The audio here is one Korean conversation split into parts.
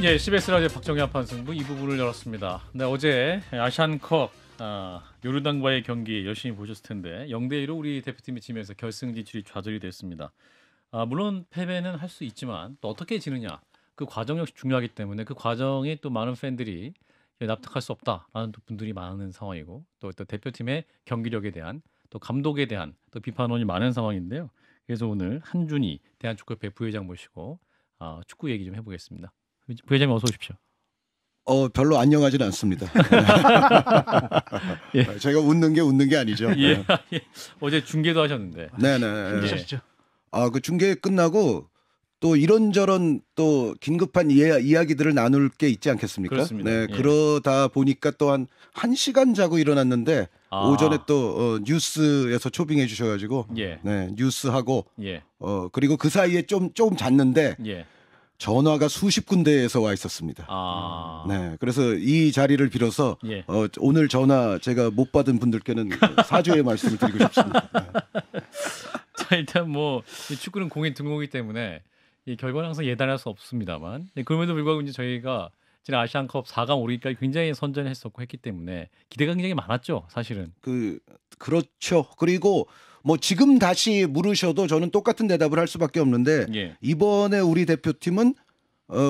예, CBS 라디오 박정희 판승부 이 부분을 열었습니다. 네, 어제 아시안컵 요르단과의 경기 열심히 보셨을 텐데 0대1로 우리 대표팀이 지면서 결승 진출이 좌절이 됐습니다. 물론 패배는 할 수 있지만 또 어떻게 지느냐 그 과정 역시 중요하기 때문에 그 과정에 또 많은 팬들이 납득할 수 없다라는 또 분들이 많은 상황이고 또 대표팀의 경기력에 대한 또 감독에 대한 또 비판원이 많은 상황인데요. 그래서 오늘 한준희 대한축구협회 부회장 모시고 축구 얘기 좀 해보겠습니다. 부회장님 어서 오십시오. 별로 안녕하지는 않습니다. 예. 제가 웃는 게 아니죠. 예. 어제 중계도 하셨는데. 네네. 힘드셨죠? 그 중계 끝나고 또 이런저런 또 긴급한 이야기들을 나눌 게 있지 않겠습니까? 그렇습니다. 네, 예. 그러다 보니까 또한 1시간 자고 일어났는데 오전에 또 뉴스에서 초빙해 주셔가지고 예. 네, 뉴스하고 예. 그리고 그 사이에 조금 잤는데 예. 전화가 수십 군데에서 와 있었습니다. 네, 그래서 이 자리를 빌어서 예. 오늘 전화 제가 못 받은 분들께는 사죄의 말씀을 드리고 싶습니다. 네. 자, 일단 뭐 축구는 공인 등록이기 때문에 이 결과는 항상 예단할 수 없습니다만 그럼에도 불구하고 이제 저희가 지난 아시안컵 4강 오르기까지 굉장히 선전했었고 했기 때문에 기대가 굉장히 많았죠, 사실은. 그렇죠. 그리고 뭐 지금 다시 물으셔도 저는 똑같은 대답을 할 수밖에 없는데 예. 이번에 우리 대표팀은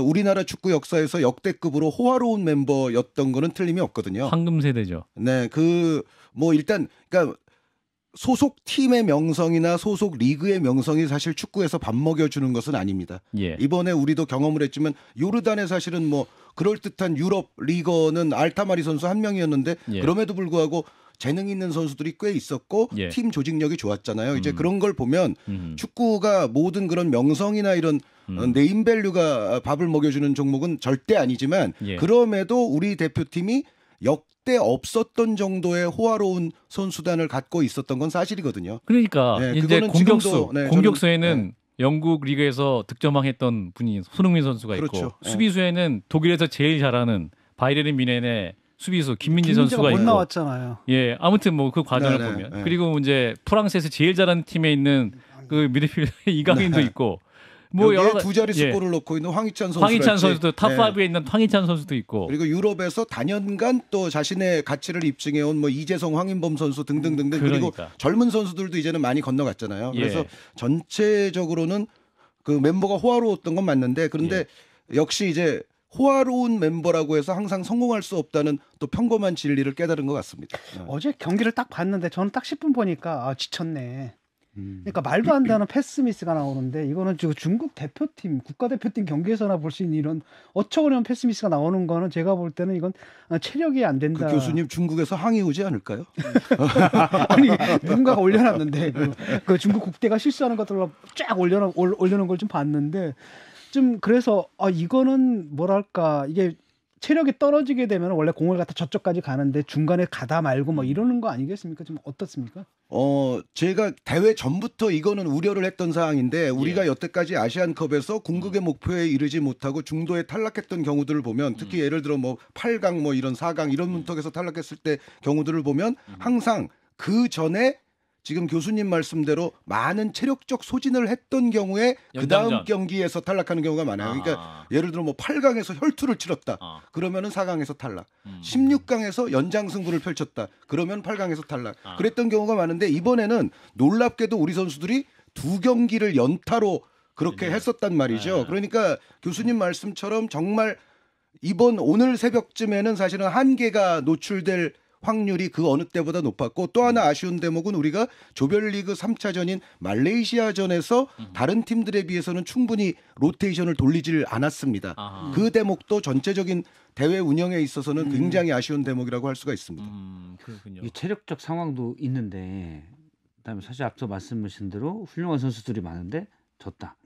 우리나라 축구 역사에서 역대급으로 호화로운 멤버였던 거는 틀림이 없거든요. 황금 세대죠. 네, 뭐 일단 그러니까 소속 팀의 명성이나 소속 리그의 명성이 사실 축구에서 밥 먹여주는 것은 아닙니다. 예. 이번에 우리도 경험을 했지만 요르단에 사실은 뭐 그럴듯한 유럽 리거는 알타마리 선수 한 명이었는데 예. 그럼에도 불구하고 재능 있는 선수들이 꽤 있었고 예. 팀 조직력이 좋았잖아요. 이제 그런 걸 보면 축구가 모든 그런 명성이나 이런 네임밸류가 밥을 먹여주는 종목은 절대 아니지만 예. 그럼에도 우리 대표팀이 역대 없었던 정도의 호화로운 선수단을 갖고 있었던 건 사실이거든요. 그러니까 네, 이제 그거는 지금도, 공격수에는 영국 리그에서 득점왕했던 분이 손흥민 선수가 있고 그렇죠. 수비수에는 독일에서 제일 잘하는 바이에른 뮌헨의 수비수 김민재 선수가 못 있고 나왔잖아요. 예, 아무튼 뭐 그 과정을 네네, 보면 네. 그리고 이제 프랑스에서 제일 잘하는 팀에 있는 그 미드필더 이강인도 있고 뭐 여기에 여러 두 자릿수 예. 골을 넣고 있는 황희찬 선수, 황희찬 선수도 탑5에 있는 황희찬 선수도 있고 그리고 유럽에서 단연간 또 자신의 가치를 입증해온 뭐 이재성, 황인범 선수 등등등등 그리고 그러니까. 젊은 선수들도 이제는 많이 건너갔잖아요. 예. 그래서 전체적으로는 그 멤버가 호화로웠던 건 맞는데 그런데 역시 이제 호화로운 멤버라고 해서 항상 성공할 수 없다는 또 평범한 진리를 깨달은 것 같습니다. 어제 경기를 딱 봤는데 저는 딱 10분 보니까 지쳤네. 그러니까 말도 안 되는 패스 미스가 나오는데 이거는 지금 중국 대표팀, 국가대표팀 경기에서나 볼 수 있는 이런 어처구니없는 패스 미스가 나오는 거는 제가 볼 때는 이건 체력이 안 된다. 그 교수님 중국에서 항의 오지 않을까요? 아니 누군가가 올려놨는데 그 중국 국대가 실수하는 것들로 쫙 올려놓은 걸 좀 봤는데 좀 그래서 이거는 뭐랄까 이게 체력이 떨어지게 되면 원래 공을 갖다 저쪽까지 가는데 중간에 가다 말고 뭐 이러는 거 아니겠습니까? 좀 어떻습니까? 제가 대회 전부터 이거는 우려를 했던 사항인데 우리가 여태까지 아시안컵에서 궁극의 목표에 이르지 못하고 중도에 탈락했던 경우들을 보면 특히 예를 들어 뭐 8강 뭐 이런 4강 이런 문턱에서 탈락했을 때 경우들을 보면 항상 그 전에 지금 교수님 말씀대로 많은 체력적 소진을 했던 경우에 그 다음 경기에서 탈락하는 경우가 많아요. 그러니까 예를 들어 뭐 8강에서 혈투를 치렀다. 그러면은 4강에서 탈락. 16강에서 연장 승부를 펼쳤다. 그러면 8강에서 탈락. 그랬던 경우가 많은데 이번에는 놀랍게도 우리 선수들이 두 경기를 연타로 그렇게 했었단 말이죠. 그러니까 교수님 말씀처럼 정말 오늘 새벽쯤에는 사실은 한계가 노출될 확률이 그 어느 때보다 높았고 또 하나 아쉬운 대목은 우리가 조별리그 3차전인 말레이시아전에서 다른 팀들에 비해서는 충분히 로테이션을 돌리질 않았습니다. 그 대목도 전체적인 대회 운영에 있어서는 굉장히 아쉬운 대목이라고 할 수가 있습니다. 그렇군요. 이 체력적 상황도 있는데 그다음에 사실 앞서 말씀하신 대로 훌륭한 선수들이 많은데 졌다.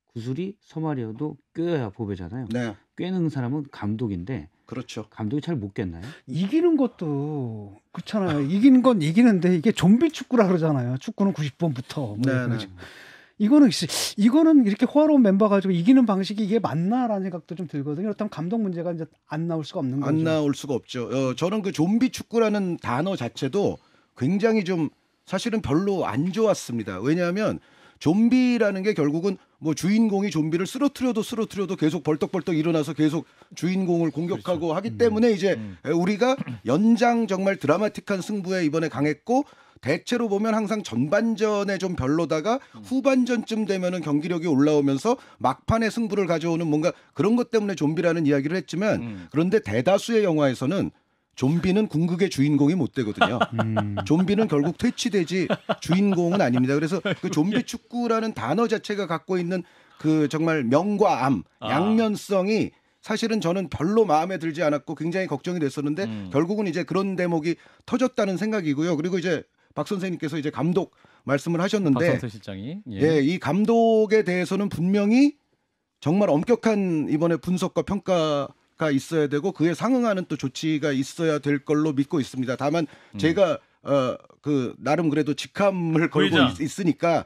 구슬이 서말이어도 꿰어야 보배잖아요. 네. 꿰는 사람은 감독인데 그렇죠. 감독이 잘 못 깼나요? 이기는 것도 그렇잖아요. 이기는 건 이기는데 이게 좀비 축구라 그러잖아요. 축구는 90번부터. 이거는 이렇게 호화로운 멤버 가지고 이기는 방식이 이게 맞나라는 생각도 좀 들거든요. 그렇다면 감독 문제가 이제 안 나올 수가 없는 거죠. 안 나올 수가 없죠. 저는 그 좀비 축구라는 단어 자체도 굉장히 좀 사실은 별로 안 좋았습니다. 왜냐하면 좀비라는 게 결국은 뭐 주인공이 좀비를 쓰러트려도 계속 벌떡벌떡 일어나서 계속 주인공을 공격하고 그렇죠. 하기 때문에 이제 우리가 연장 정말 드라마틱한 승부에 이번에 강했고 대체로 보면 항상 전반전에 좀 별로다가 후반전쯤 되면은 경기력이 올라오면서 막판에 승부를 가져오는 뭔가 그런 것 때문에 좀비라는 이야기를 했지만 그런데 대다수의 영화에서는 좀비는 궁극의 주인공이 못 되거든요. 좀비는 결국 퇴치되지 주인공은 아닙니다. 그래서 그 좀비 축구라는 단어 자체가 갖고 있는 그 정말 명과 암, 양면성이 사실은 저는 별로 마음에 들지 않았고 굉장히 걱정이 됐었는데 결국은 이제 그런 대목이 터졌다는 생각이고요. 그리고 이제 박 선생님께서 이제 감독 말씀을 하셨는데 박성태 실장이 예, 이 감독에 대해서는 분명히 정말 엄격한 이번에 분석과 평가가 있어야 되고 그에 상응하는 또 조치가 있어야 될 걸로 믿고 있습니다. 다만 제가 그 나름 그래도 직함을 걸고 있으니까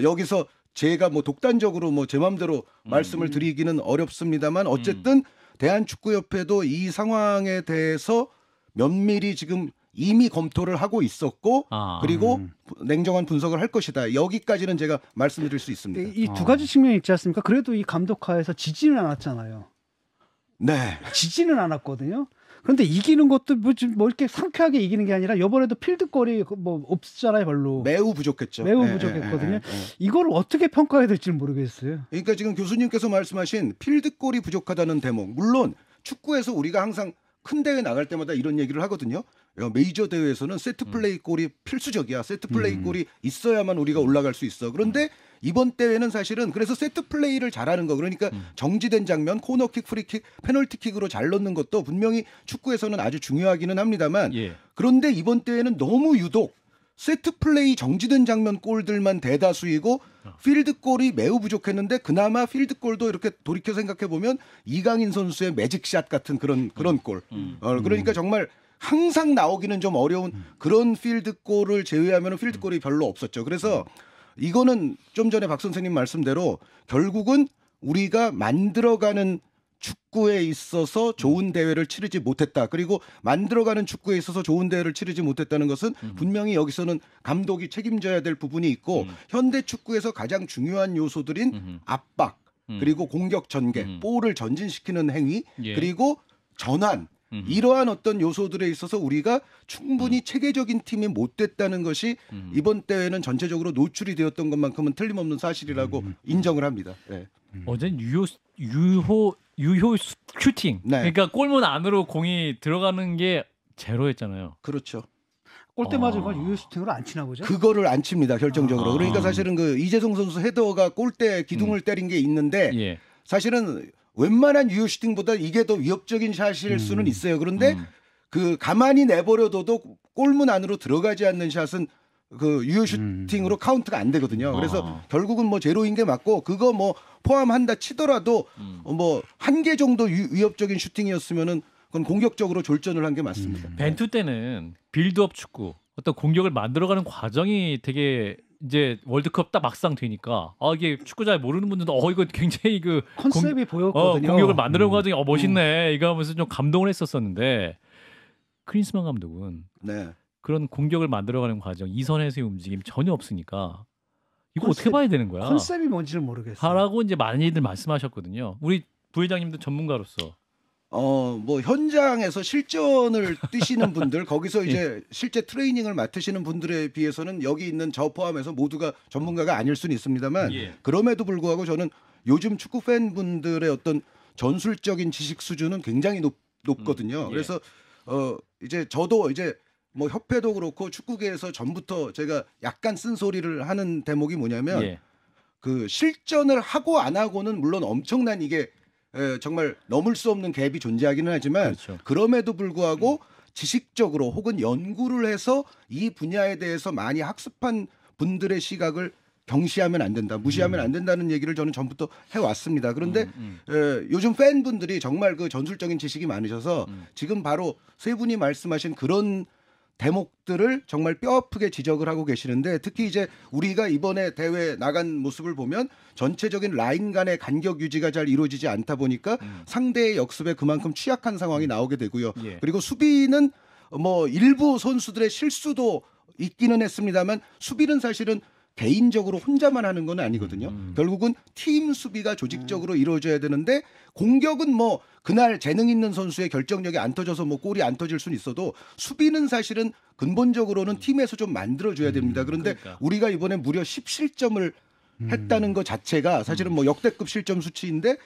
여기서 제가 뭐 독단적으로 뭐 제 마음대로 말씀을 드리기는 어렵습니다만 어쨌든 대한축구협회도 이 상황에 대해서 면밀히 지금 이미 검토를 하고 있었고 그리고 냉정한 분석을 할 것이다. 여기까지는 제가 말씀드릴 수 있습니다. 이 두 가지 측면이 있지 않습니까? 그래도 이 감독하에서 지지는 않았잖아요. 네. 지지는 않았거든요. 그런데 이기는 것도 뭐 이렇게 상쾌하게 이기는 게 아니라 이번에도 필드골이 뭐 없잖아요, 별로. 매우 부족했죠. 매우 부족했거든요. 이걸 어떻게 평가해야 될지 모르겠어요. 그러니까 지금 교수님께서 말씀하신 필드골이 부족하다는 대목. 물론 축구에서 우리가 항상 큰 대회 나갈 때마다 이런 얘기를 하거든요. 메이저 대회에서는 세트 플레이 골이 필수적이야. 세트 플레이 골이 있어야만 우리가 올라갈 수 있어. 그런데 이번 대회는 사실은 그래서 세트 플레이를 잘하는 거 그러니까 정지된 장면, 코너킥, 프리킥, 페널티킥으로 잘 넣는 것도 분명히 축구에서는 아주 중요하기는 합니다만 그런데 이번 대회는 너무 유독 세트 플레이 정지된 장면 골들만 대다수이고 필드골이 매우 부족했는데 그나마 필드골도 이렇게 돌이켜 생각해 보면 이강인 선수의 매직샷 같은 그런 골. 그러니까 정말 항상 나오기는 좀 어려운 그런 필드골을 제외하면 필드골이 별로 없었죠. 그래서 이거는 좀 전에 박 선생님 말씀대로 결국은 우리가 만들어가는 축구에 있어서 좋은 대회를 치르지 못했다. 그리고 만들어가는 축구에 있어서 좋은 대회를 치르지 못했다는 것은 분명히 여기서는 감독이 책임져야 될 부분이 있고 현대 축구에서 가장 중요한 요소들인 압박 그리고 공격 전개, 볼을 전진시키는 행위 그리고 전환 이러한 어떤 요소들에 있어서 우리가 충분히 체계적인 팀이 못 됐다는 것이 이번 대회는 전체적으로 노출이 되었던 것만큼은 틀림없는 사실이라고 인정을 합니다. 네. 어제는 유효 슈팅. 네. 그러니까 골문 안으로 공이 들어가는 게 제로였잖아요. 그렇죠. 골대 맞은 걸 유효 슈팅으로 안 치나 보죠? 그거를 안 칩니다. 결정적으로. 그러니까 사실은 그 이재성 선수 헤더가 골대 기둥을 때린 게 있는데 사실은 웬만한 유효 슈팅보다 이게 더 위협적인 샷일 수는 있어요. 그런데 그 가만히 내버려둬도 골문 안으로 들어가지 않는 샷은 그 유효 슈팅으로 카운트가 안 되거든요. 그래서 결국은 뭐 제로인 게 맞고 그거 뭐 포함한다 치더라도 뭐 한 개 정도 위협적인 슈팅이었으면은 그건 공격적으로 졸전을 한 게 맞습니다. 벤투 때는 빌드업 축구 어떤 공격을 만들어가는 과정이 되게 이제 월드컵 딱 막상 되니까 이게 축구 잘 모르는 분들도 이거 굉장히 그 컨셉이 보였거든요. 공격을 만들어가는 과정이 멋있네 이거 하면서 좀 감동을 했었었는데 크린스만 감독은 그런 공격을 만들어가는 과정 이선에서의 움직임 전혀 없으니까 이거 어떻게 봐야 되는 거야? 컨셉이 뭔지를 모르겠어요. 하라고 이제 많이들 말씀하셨거든요. 우리 부회장님도 전문가로서 뭐 현장에서 실전을 뛰시는 분들 거기서 이제 실제 트레이닝을 맡으시는 분들에 비해서는 여기 있는 저 포함해서 모두가 전문가가 아닐 수는 있습니다만 그럼에도 불구하고 저는 요즘 축구 팬분들의 어떤 전술적인 지식 수준은 굉장히 높거든요. 그래서 이제 저도 이제 뭐 협회도 그렇고 축구계에서 전부터 제가 약간 쓴소리를 하는 대목이 뭐냐면 그 실전을 하고 안 하고는 물론 엄청난 이게 정말 넘을 수 없는 갭이 존재하기는 하지만 그럼에도 불구하고 지식적으로 혹은 연구를 해서 이 분야에 대해서 많이 학습한 분들의 시각을 경시하면 안 된다, 무시하면 안 된다는 얘기를 저는 전부터 해왔습니다. 그런데 요즘 팬분들이 정말 그 전술적인 지식이 많으셔서 지금 바로 세 분이 말씀하신 그런 대목들을 정말 뼈아프게 지적을 하고 계시는데 특히 이제 우리가 이번에 대회 나간 모습을 보면 전체적인 라인 간의 간격 유지가 잘 이루어지지 않다 보니까 상대의 역습에 그만큼 취약한 상황이 나오게 되고요. 그리고 수비는 뭐 일부 선수들의 실수도 있기는 했습니다만 수비는 사실은 개인적으로 혼자만 하는 건 아니거든요. 결국은 팀 수비가 조직적으로 이루어져야 되는데 공격은 뭐 그날 재능 있는 선수의 결정력이 안 터져서 뭐 골이 안 터질 수는 있어도 수비는 사실은 근본적으로는 팀에서 좀 만들어줘야 됩니다. 그런데 그러니까. 우리가 이번에 무려 10실점을 했다는 것 자체가 사실은 뭐 역대급 실점 수치인데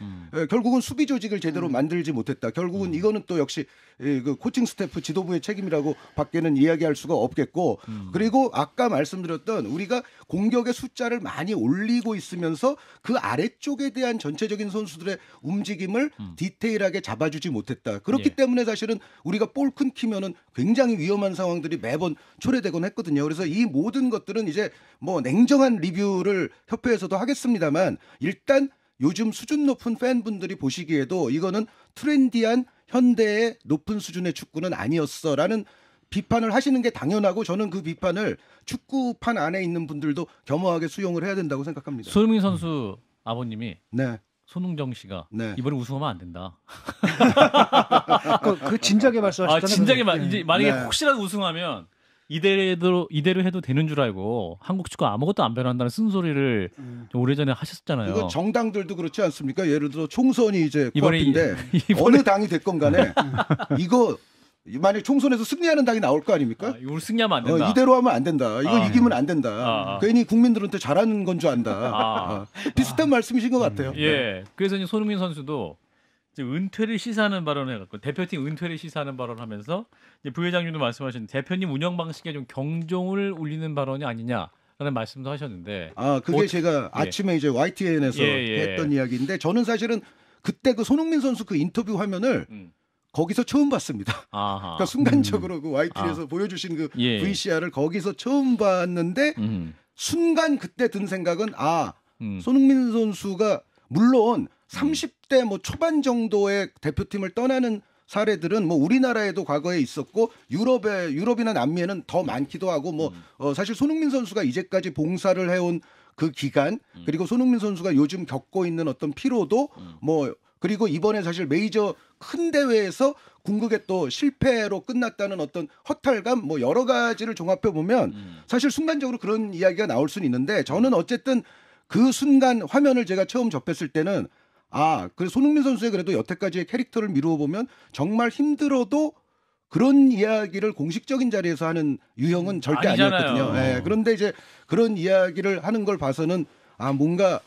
결국은 수비 조직을 제대로 만들지 못했다. 결국은 이거는 또 역시 그 코칭 스태프 지도부의 책임이라고 밖에는 이야기할 수가 없겠고 그리고 아까 말씀드렸던 우리가 공격의 숫자를 많이 올리고 있으면서 그 아래쪽에 대한 전체적인 선수들의 움직임을 디테일하게 잡아주지 못했다. 그렇기 예. 때문에 사실은 우리가 볼 끊기면은 굉장히 위험한 상황들이 매번 초래되곤 했거든요. 그래서 이 모든 것들은 이제 뭐 냉정한 리뷰를 협회에서도 하겠습니다만 일단 요즘 수준 높은 팬분들이 보시기에도 이거는 트렌디한 현대의 높은 수준의 축구는 아니었어라는 비판을 하시는 게 당연하고 저는 그 비판을 축구판 안에 있는 분들도 겸허하게 수용을 해야 된다고 생각합니다. 손흥민 선수 아버님이 네. 손흥정 씨가 네. 이번에 우승하면 안 된다. 그 진작에 말씀하셨잖아요. 진작에 네. 이제 만약에 네. 혹시라도 우승하면 이대로 해도 되는 줄 알고 한국 축구 아무것도 안 변한다는 쓴소리를 좀 오래전에 하셨잖아요. 이거 정당들도 그렇지 않습니까? 예를 들어 총선이 이제 이번에 코앞인데 어느 당이 됐건 간에 이거 만약 총선에서 승리하는 당이 나올 거 아닙니까? 이걸 승리하면 안 된다. 이대로 하면 안 된다. 이거 아. 이기면 안 된다. 아. 괜히 국민들한테 잘하는 건 줄 안다. 아. 비슷한 말씀이신 것 같아요. 예. 그래서 이제 손흥민 선수도 이제 은퇴를 시사하는 발언을 해갖고 대표팀 은퇴를 시사하는 발언을 하면서 이제 부회장님도 말씀하신 대표님 운영 방식에 좀 경종을 울리는 발언이 아니냐라는 말씀도 하셨는데. 그게 제가 아침에 이제 YTN에서 했던 이야기인데 저는 사실은 그때 그 손흥민 선수 그 인터뷰 화면을 거기서 처음 봤습니다. 아하. 그러니까 순간적으로 그 YTN에서 보여주신 그 VCR을 거기서 처음 봤는데 순간 그때 든 생각은 손흥민 선수가 물론 30대 뭐 초반 정도의 대표팀을 떠나는 사례들은 뭐 우리나라에도 과거에 있었고 유럽이나 남미에는 더 많기도 하고 뭐 사실 손흥민 선수가 이제까지 봉사를 해온 그 기간 그리고 손흥민 선수가 요즘 겪고 있는 어떤 피로도 뭐 그리고 이번에 사실 메이저 큰 대회에서 궁극에 또 실패로 끝났다는 어떤 허탈감 뭐 여러 가지를 종합해 보면 사실 순간적으로 그런 이야기가 나올 수는 있는데 저는 어쨌든 그 순간 화면을 제가 처음 접했을 때는 그 손흥민 선수의 그래도 여태까지의 캐릭터를 미루어 보면 정말 힘들어도 그런 이야기를 공식적인 자리에서 하는 유형은 절대 아니잖아요. 아니었거든요. 네, 그런데 이제 그런 이야기를 하는 걸 봐서는 뭔가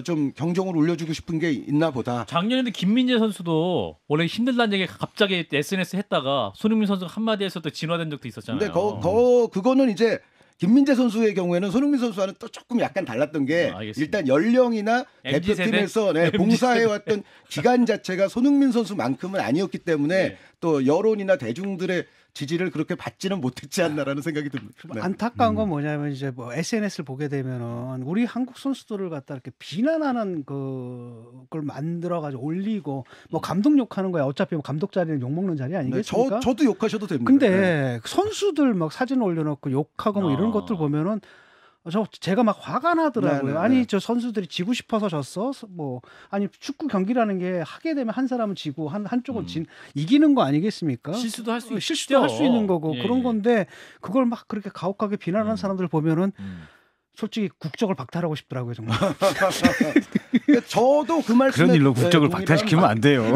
좀 경종을 울려주고 싶은 게 있나 보다. 작년에도 김민재 선수도 원래 힘들다는 얘기 갑자기 SNS 했다가 손흥민 선수가 한마디 해서 또 진화된 적도 있었잖아요. 근데 그거는 이제 김민재 선수의 경우에는 손흥민 선수와는 또 조금 약간 달랐던 게 일단 연령이나 MZ 대표팀에서 봉사해왔던 기간 자체가 손흥민 선수만큼은 아니었기 때문에 또 여론이나 대중들의 지지를 그렇게 받지는 못했지 않나라는 생각이 듭니다. 네. 안타까운 건 뭐냐면 이제 뭐 SNS를 보게 되면은 우리 한국 선수들을 갖다 이렇게 비난하는 그걸 만들어 가지고 올리고 뭐 감독 욕하는 거야. 어차피 뭐 감독 자리는 욕 먹는 자리 아니겠습니까? 저도 욕하셔도 됩니다. 근데 선수들 막 사진 올려놓고 욕하고 뭐 이런 것들 보면은 제가 막 화가 나더라고요. 아니 저 선수들이 지고 싶어서 졌어? 뭐 아니 축구 경기라는 게 하게 되면 한 사람은 지고 한쪽은 이기는 거 아니겠습니까? 실수도 할 수 있는 거고 그런 건데 그걸 막 그렇게 가혹하게 비난하는 사람들 보면은 솔직히 국적을 박탈하고 싶더라고요 정말. 저도 그 말씀에 그런 일로 국적을 박탈시키면 안 돼요.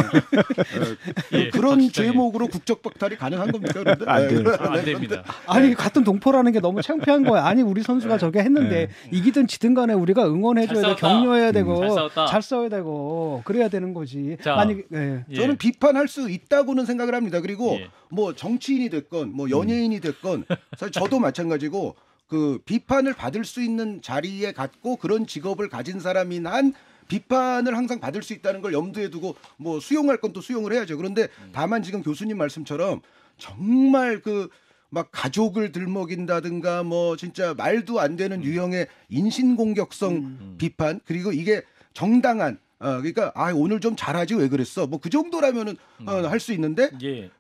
그런 죄목으로 국적 박탈이 가능한 겁니까? 그런데? 안 됩니다. 아니 같은 동포라는 게 너무 창피한 거야. 아니 우리 선수가 저게 했는데 이기든 지든 간에 우리가 응원해줘야 돼, 격려해야 되고 잘 싸워야 되고 그래야 되는 거지. 저는 비판할 수 있다고는 생각을 합니다. 그리고 뭐 정치인이 됐건 뭐 연예인이 됐건 사실 저도 마찬가지고 그 비판을 받을 수 있는 자리에 갔고 그런 직업을 가진 사람인 한 비판을 항상 받을 수 있다는 걸 염두에 두고 뭐 수용할 건 또 수용을 해야죠. 그런데 다만 지금 교수님 말씀처럼 정말 그 막 가족을 들먹인다든가 뭐 진짜 말도 안 되는 유형의 인신공격성 비판 그리고 이게 정당한 그러니까 오늘 좀 잘하지 왜 그랬어 뭐 그 정도라면은 할 수 있는데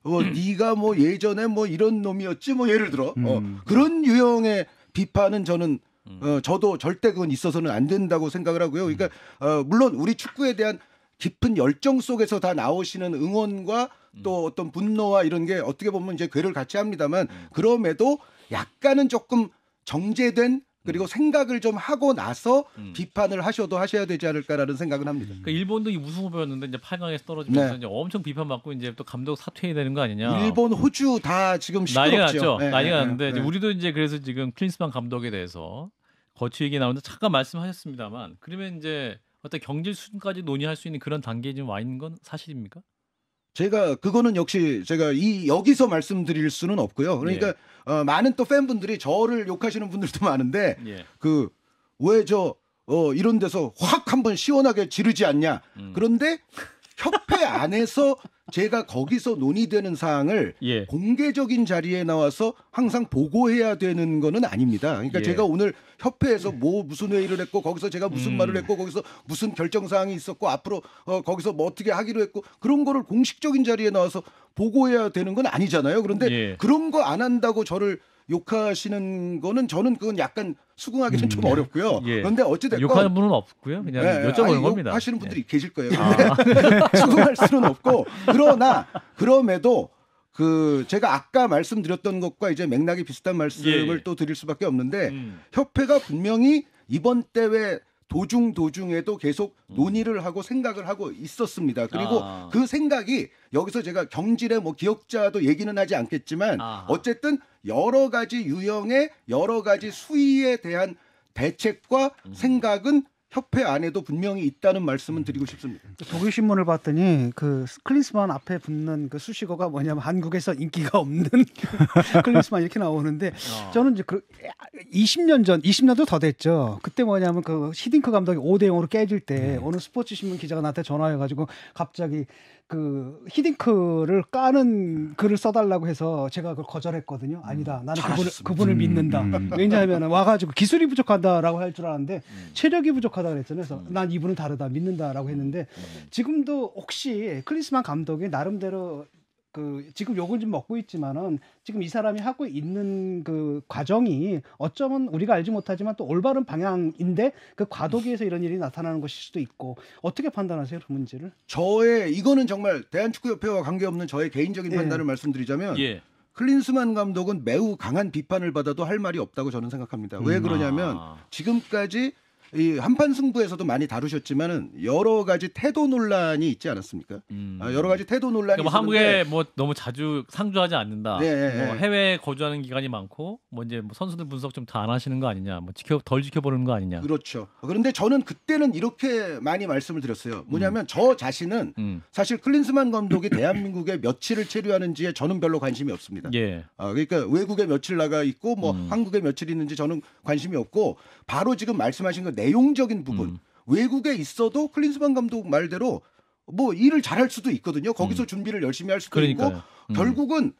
네가 뭐 예전에 뭐 이런 놈이었지 뭐 예를 들어 그런 유형의 비판은 저는 저도 절대 그건 있어서는 안 된다고 생각을 하고요. 그러니까 물론 우리 축구에 대한 깊은 열정 속에서 다 나오시는 응원과 또 어떤 분노와 이런 게 어떻게 보면 이제 궤를 같이 합니다만 그럼에도 약간은 조금 정제된 그리고 생각을 좀 하고 나서 비판을 하셔야 되지 않을까라는 생각은 합니다. 그러니까 일본도 이 우승 후보였는데 이제 8강에서 떨어지면서 네. 이제 엄청 비판받고 이제 또 감독 사퇴해야 되는 거 아니냐. 일본, 호주 다 지금 난리가 시끄럽죠. 났죠. 난리가 났는데 이제 네. 우리도 이제 그래서 지금 클린스만 감독에 대해서 거취 얘기 나오는데 잠깐 말씀하셨습니다만 그러면 이제 어떤 경질 수준까지 논의할 수 있는 그런 단계에 지금 와 있는 건 사실입니까? 제가 그거는 역시 제가 여기서 말씀드릴 수는 없고요. 그러니까 많은 또 팬분들이 저를 욕하시는 분들도 많은데 예. 그 왜 이런 데서 확 한번 시원하게 지르지 않냐. 그런데 협회 안에서 제가 거기서 논의되는 사항을 예. 공개적인 자리에 나와서 항상 보고해야 되는 거는 아닙니다. 그러니까 예. 제가 오늘 협회에서 무슨 회의를 했고 거기서 제가 무슨 말을 했고 거기서 무슨 결정 사항이 있었고 앞으로 거기서 뭐 어떻게 하기로 했고 그런 거를 공식적인 자리에 나와서 보고해야 되는 건 아니잖아요. 그런데 예. 그런 거 안 한다고 저를 욕하시는 거는 저는 그건 약간 수긍하기는 좀 어렵고요. 예. 그런데 어찌됐건 욕하는 분은 없고요. 그냥 여쭤보는 겁니다. 하시는 분들이 예. 계실 거예요. 근데 수긍할 수는 없고 그럼에도 제가 아까 말씀드렸던 것과 이제 맥락이 비슷한 말씀을 예. 또 드릴 수밖에 없는데 협회가 분명히 이번 대회 도중에도 계속 논의를 하고 생각을 하고 있었습니다. 그리고 그 생각이 여기서 제가 경질의 뭐 기억자도 얘기는 하지 않겠지만 어쨌든 여러 가지 유형의 여러 가지 수위에 대한 대책과 생각은 협회 안에도 분명히 있다는 말씀은 드리고 싶습니다. 독일 신문을 봤더니 그 클린스만 앞에 붙는 그 수식어가 뭐냐면 한국에서 인기가 없는 클린스만 이렇게 나오는데 저는 이제 20년도 더 됐죠. 그때 뭐냐면 그 히딩크 감독이 5대0으로 깨질 때 어느 스포츠 신문 기자가 나한테 전화해가지고 갑자기 그 히딩크를 까는 글을 써달라고 해서 제가 그걸 거절했거든요. 아니다, 나는 그분을 믿는다. 왜냐하면 와가지고 기술이 부족하다라고 할 줄 알았는데 체력이 부족하다 그랬잖아요. 그래서 난 이분은 다르다, 믿는다라고 했는데 지금도 혹시 클린스만 감독이 나름대로 지금 욕을 좀 먹고 있지만은 지금 이 사람이 하고 있는 그 과정이 어쩌면 우리가 알지 못하지만 또 올바른 방향인데 그 과도기에서 이런 일이 나타나는 것일 수도 있고 어떻게 판단하세요, 그 문제를? 이거는 정말 대한축구협회와 관계없는 저의 개인적인 판단을 말씀드리자면 클린스만 감독은 매우 강한 비판을 받아도 할 말이 없다고 저는 생각합니다. 왜 그러냐면 지금까지 이 한판 승부에서도 많이 다루셨지만은 여러 가지 태도 논란이 있지 않았습니까? 여러 가지 태도 논란이 그러니까 한국에 뭐 너무 자주 상주하지 않는다. 네. 뭐 해외에 거주하는 기간이 많고 뭐 이제 뭐 선수들 분석 좀 더 안 하시는 거 아니냐. 뭐 덜 지켜보는 거 아니냐. 그렇죠. 그런데 저는 그때는 이렇게 많이 말씀을 드렸어요. 뭐냐면 저 자신은 사실 클린스만 감독이 대한민국에 며칠을 체류하는지에 저는 별로 관심이 없습니다. 예. 그러니까 외국에 며칠 나가 있고 뭐 한국에 며칠 있는지 저는 관심이 없고 바로 지금 말씀하신 그 내용적인 부분 외국에 있어도 클린스만 감독 말대로 뭐 일을 잘할 수도 있거든요. 거기서 준비를 열심히 할 수도 그러니까요. 있고 결국은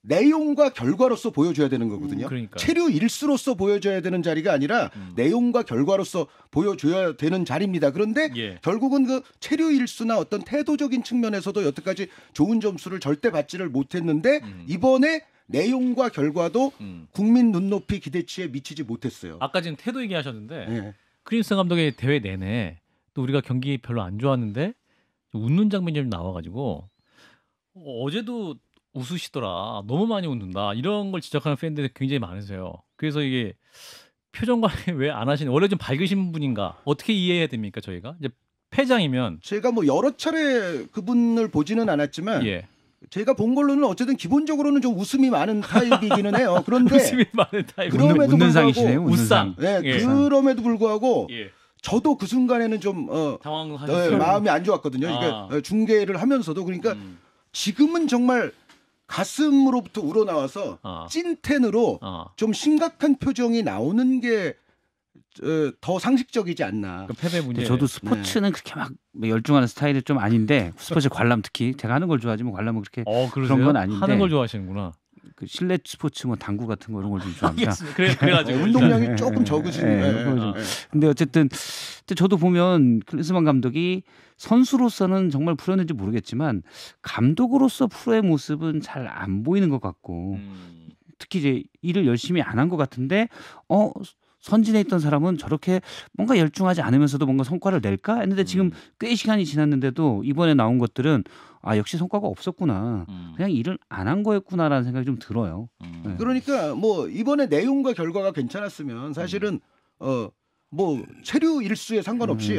내용과 결과로서 보여줘야 되는 거거든요. 그러니까요. 체류 일수로서 보여줘야 되는 자리가 아니라 내용과 결과로서 보여줘야 되는 자리입니다. 그런데 결국은 그 체류 일수나 어떤 태도적인 측면에서도 여태까지 좋은 점수를 절대 받지를 못했는데 이번에 내용과 결과도 국민 눈높이 기대치에 미치지 못했어요. 아까 지금 태도 얘기하셨는데 네. 클린스만 감독의 대회 내내 또 우리가 경기 별로 안 좋았는데 웃는 장면이 좀 나와가지고 어제도 웃으시더라. 너무 많이 웃는다. 이런 걸 지적하는 팬들이 굉장히 많으세요. 그래서 이게 표정 관리 왜 안 하시는? 원래 좀 밝으신 분인가? 어떻게 이해해야 됩니까 저희가? 이제 패장이면 제가 뭐 여러 차례 그분을 보지는 않았지만 제가 본 걸로는 어쨌든 기본적으로는 좀 웃음이 많은 타입이기는 해요. 그런데 웃음이 많은 타입. 그럼에도 웃는 불구하고 상이시네요. 웃상. 네, 그럼에도 불구하고 예. 저도 그 순간에는 좀 당황하셨어요. 마음이 안 좋았거든요. 그러니까 중계를 하면서도 그러니까 지금은 정말 가슴으로부터 우러나와서 찐텐으로 좀 심각한 표정이 나오는 게 더 상식적이지 않나. 그 패배 문제. 저도 스포츠는 그렇게 막 열중하는 스타일이 좀 아닌데 스포츠 관람 특히 제가 하는 걸 좋아하지 뭐 관람은 그렇게 그런 건 아닌데 하는 걸 좋아하시는구나. 그 실내 스포츠 뭐 당구 같은 거 이런 걸 좀 좋아합니다. 그래가지고 운동량이 조금 적으시네요. 근데 어쨌든 저도 보면 클린스만 감독이 선수로서는 정말 프로였는지 모르겠지만 감독으로서 프로의 모습은 잘 안 보이는 것 같고 특히 이제 일을 열심히 안 한 것 같은데 선진에 있던 사람은 저렇게 뭔가 열중하지 않으면서도 뭔가 성과를 낼까 했는데 지금 꽤 시간이 지났는데도 이번에 나온 것들은 역시 성과가 없었구나. 그냥 일을 안 한 거였구나라는 생각이 좀 들어요. 네. 그러니까 뭐 이번에 내용과 결과가 괜찮았으면 사실은 뭐 체류 일수에 상관없이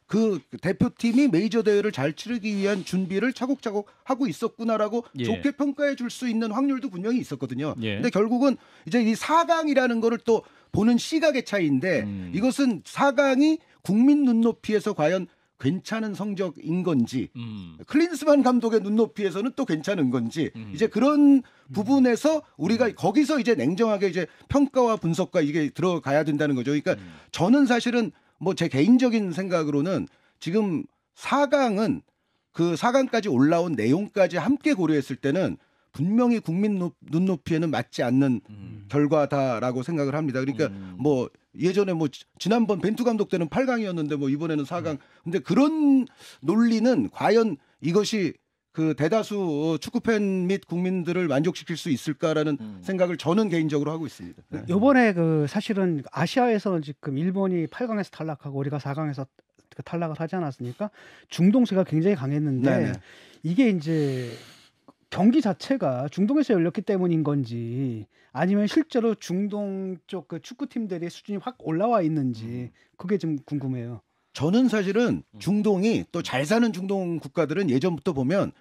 그 대표팀이 메이저 대회를 잘 치르기 위한 준비를 차곡차곡 하고 있었구나라고 예. 좋게 평가해 줄 수 있는 확률도 분명히 있었거든요. 예. 근데 결국은 이제 이 4강이라는 거를 또 보는 시각의 차이인데 이것은 4강이 국민 눈높이에서 과연 괜찮은 성적인 건지 클린스만 감독의 눈높이에서는 또 괜찮은 건지 이제 그런 부분에서 우리가 거기서 이제 냉정하게 이제 평가와 분석과 이게 들어가야 된다는 거죠. 그러니까 저는 사실은 뭐 제 개인적인 생각으로는 지금 4강은 그 4강까지 올라온 내용까지 함께 고려했을 때는 분명히 국민 눈높이에는 맞지 않는 결과다라고 생각을 합니다. 그러니까 뭐 예전에 뭐 지난번 벤투 감독 때는 8강이었는데 뭐 이번에는 4강. 근데 그런 논리는 과연 이것이 그 대다수 축구팬 및 국민들을 만족시킬 수 있을까라는 생각을 저는 개인적으로 하고 있습니다. 네. 요번에 그 사실은 아시아에서는 지금 일본이 8강에서 탈락하고 우리가 4강에서 탈락을 하지 않았습니까? 중동세가 굉장히 강했는데 네네. 이게 이제 경기 자체가 중동에서 열렸기 때문인 건지 아니면 실제로 중동 쪽 그 축구팀들의 수준이 확 올라와 있는지 그게 좀 궁금해요. 저는 사실은 중동이 또 잘 사는 중동 국가들은 예전부터 보면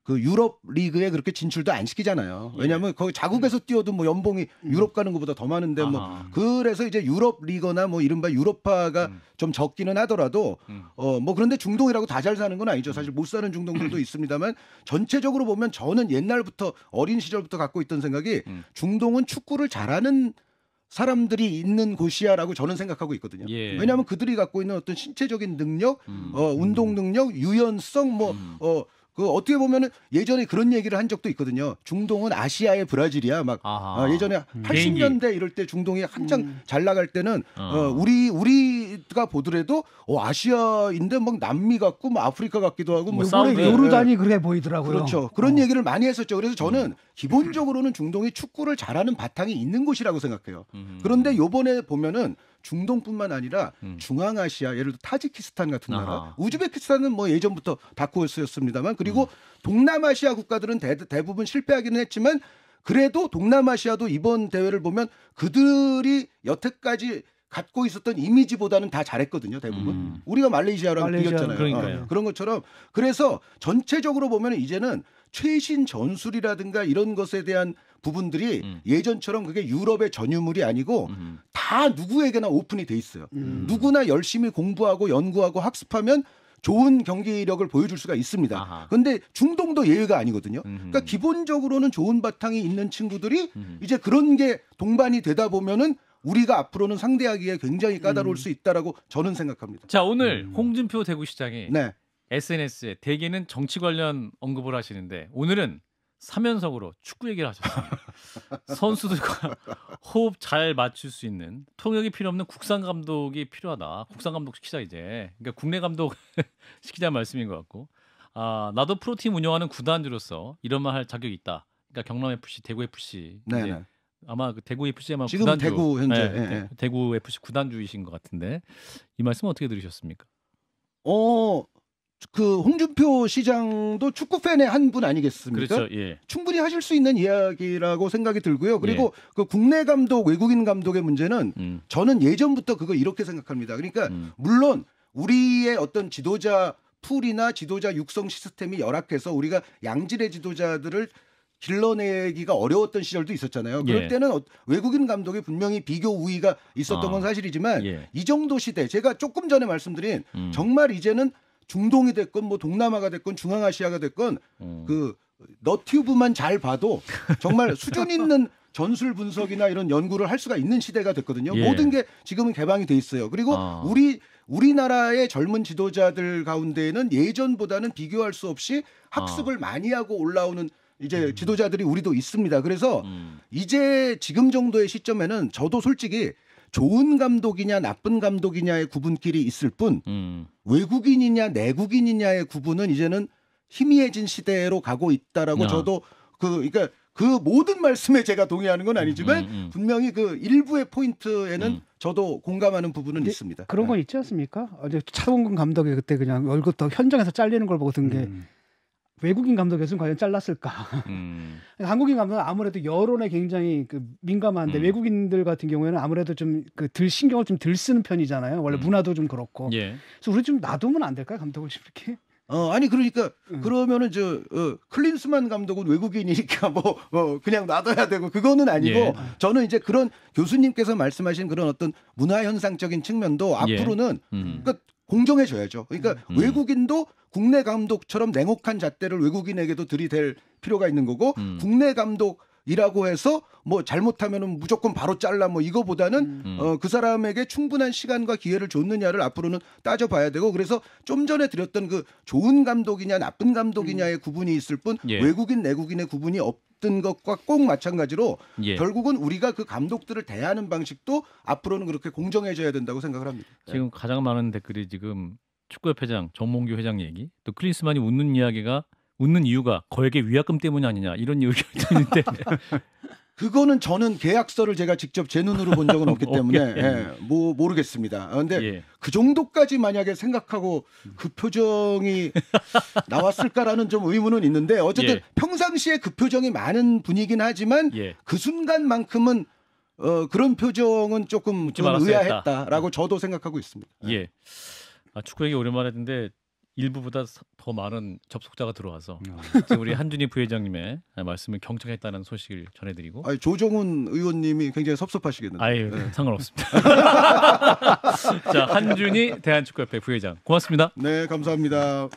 그 유럽 리그에 그렇게 진출도 안 시키잖아요. 왜냐하면 거기 자국에서 뛰어도 뭐 연봉이 유럽 가는 것보다 더 많은데 뭐 그래서 이제 유럽 리거나 뭐 이른바 유럽파가 좀 적기는 하더라도 뭐 그런데 중동이라고 다 잘 사는 건 아니죠. 사실 못 사는 중동들도 있습니다만 전체적으로 보면 저는 옛날부터 어린 시절부터 갖고 있던 생각이 중동은 축구를 잘하는 사람들이 있는 곳이야라고 저는 생각하고 있거든요. 예. 왜냐하면 그들이 갖고 있는 어떤 신체적인 능력, 운동 능력, 유연성, 그 어떻게 보면은 예전에 그런 얘기를 한 적도 있거든요. 중동은 아시아의 브라질이야. 막 예전에 80년대 이럴 때 중동이 한창 잘 나갈 때는 우리가 보더라도 아시아인데 막 남미 같고 뭐 아프리카 같기도 하고 뭐 이번에 요르단이 그래 보이더라고요. 그렇죠. 그런 얘기를 많이 했었죠. 그래서 저는 기본적으로는 중동이 축구를 잘하는 바탕이 있는 곳이라고 생각해요. 그런데 요번에 보면은 중동뿐만 아니라 중앙아시아, 예를 들어 타지키스탄 같은 나라, 우즈베키스탄은 뭐 예전부터 다크호스였습니다만, 그리고 동남아시아 국가들은 대부분 실패하기는 했지만 그래도 동남아시아도 이번 대회를 보면 그들이 여태까지 갖고 있었던 이미지보다는 다 잘했거든요. 대부분. 우리가 말레이시아랑 비겼잖아요. 그러니까요. 그런 것처럼 그래서 전체적으로 보면 이제는 최신 전술이라든가 이런 것에 대한 부분들이 예전처럼 그게 유럽의 전유물이 아니고 다 누구에게나 오픈이 돼 있어요. 누구나 열심히 공부하고 연구하고 학습하면 좋은 경기력을 보여줄 수가 있습니다. 그런데 중동도 예외가 아니거든요. 그러니까 기본적으로는 좋은 바탕이 있는 친구들이 이제 그런 게 동반이 되다 보면은 우리가 앞으로는 상대하기에 굉장히 까다로울 수 있다라고 저는 생각합니다. 자, 오늘 홍준표 대구시장이 네. SNS에 대개는 정치 관련 언급을 하시는데 오늘은 삼연석으로 축구 얘기를 하셨습니다. 선수들과 호흡 잘 맞출 수 있는 통역이 필요 없는 국산 감독이 필요하다. 국산 감독 시키자 이제. 그러니까 국내 감독 시키자는 말씀인 것 같고. 나도 프로팀 운영하는 구단주로서 이런 말 할 자격이 있다. 그러니까 경남 FC, 대구 FC. 네. 아마 그 대구 FC만 지금 구단주, 대구 현재 네, 대구 FC 구단주이신 것 같은데 이 말씀 어떻게 들으셨습니까? 그 홍준표 시장도 축구 팬의 한 분 아니겠습니까? 그렇죠. 예. 충분히 하실 수 있는 이야기라고 생각이 들고요. 그리고 그 국내 감독, 외국인 감독의 문제는 저는 예전부터 그거 이렇게 생각합니다. 그러니까 물론 우리의 어떤 지도자 풀이나 지도자 육성 시스템이 열악해서 우리가 양질의 지도자들을 길러내기가 어려웠던 시절도 있었잖아요. 그럴 예. 때는 외국인 감독이 분명히 비교 우위가 있었던 건 사실이지만 이 정도 시대, 제가 조금 전에 말씀드린 정말 이제는 중동이 됐건 뭐 동남아가 됐건 중앙아시아가 됐건 그 너튜브만 잘 봐도 정말 수준 있는 전술 분석이나 이런 연구를 할 수가 있는 시대가 됐거든요. 예. 모든 게 지금은 개방이 돼 있어요. 그리고 우리나라의 젊은 지도자들 가운데에는 예전보다는 비교할 수 없이 학습을 많이 하고 올라오는 이제 지도자들이 우리도 있습니다. 그래서 이제 지금 정도의 시점에는 저도 솔직히 좋은 감독이냐 나쁜 감독이냐의 구분길이 있을 뿐 외국인이냐 내국인이냐의 구분은 이제는 희미해진 시대로 가고 있다라고 저도 그러니까 그 모든 말씀에 제가 동의하는 건 아니지만 분명히 그 일부의 포인트에는 저도 공감하는 부분은 있습니다. 그런 건 있지 않습니까? 어제 차범근 감독이 그때 그냥 월급도 현장에서 잘리는 걸 보고 든 게 외국인 감독이었으면 과연 잘랐을까? 한국인 감독은 아무래도 여론에 굉장히 그 민감한데 외국인들 같은 경우에는 아무래도 좀 그 덜 신경을 좀 덜 쓰는 편이잖아요. 원래 문화도 좀 그렇고. 예. 그래서 우리 좀 놔두면 안 될까요, 감독을 좀 이렇게? 아니 그러니까 그러면은 클린스만 감독은 외국인이니까 그냥 놔둬야 되고 그거는 아니고 예. 저는 이제 그런 교수님께서 말씀하신 그런 어떤 문화 현상적인 측면도 예. 앞으로는 그러니까 공정해져야죠. 그러니까 외국인도 국내 감독처럼 냉혹한 잣대를 외국인에게도 들이댈 필요가 있는 거고 국내 감독이라고 해서 뭐 잘못하면은 무조건 바로 잘라 뭐 이거보다는 그 사람에게 충분한 시간과 기회를 줬느냐를 앞으로는 따져봐야 되고 그래서 좀 전에 드렸던 그 좋은 감독이냐 나쁜 감독이냐의 구분이 있을 뿐 예. 외국인 내국인의 구분이 없던 것과 꼭 마찬가지로 예. 결국은 우리가 그 감독들을 대하는 방식도 앞으로는 그렇게 공정해져야 된다고 생각을 합니다. 지금 가장 많은 댓글이 지금 축구협회장 정몽규 회장 얘기, 또 클린스만이 웃는 이유가 거액의 위약금 때문이 아니냐 이런 의견이 있는데 그거는 저는 계약서를 제가 직접 제 눈으로 본 적은 없기 때문에 모르겠습니다. 그런데 예. 그 정도까지 만약에 생각하고 그 표정이 나왔을까라는 좀 의문은 있는데 어쨌든 예. 평상시에 그 표정이 많은 분이긴 하지만 예. 그 순간만큼은 그런 표정은 조금 웃지 말았어야 의아했다라고 저도 생각하고 있습니다. 예. 축구 얘기 오랜만에 했는데 일부보다 더 많은 접속자가 들어와서 지금 우리 한준희 부회장님의 말씀을 경청했다는 소식을 전해드리고. 아니, 조정훈 의원님이 굉장히 섭섭하시겠는데. 아유, 상관없습니다. 자, 한준희 대한축구협회 부회장 고맙습니다. 네, 감사합니다.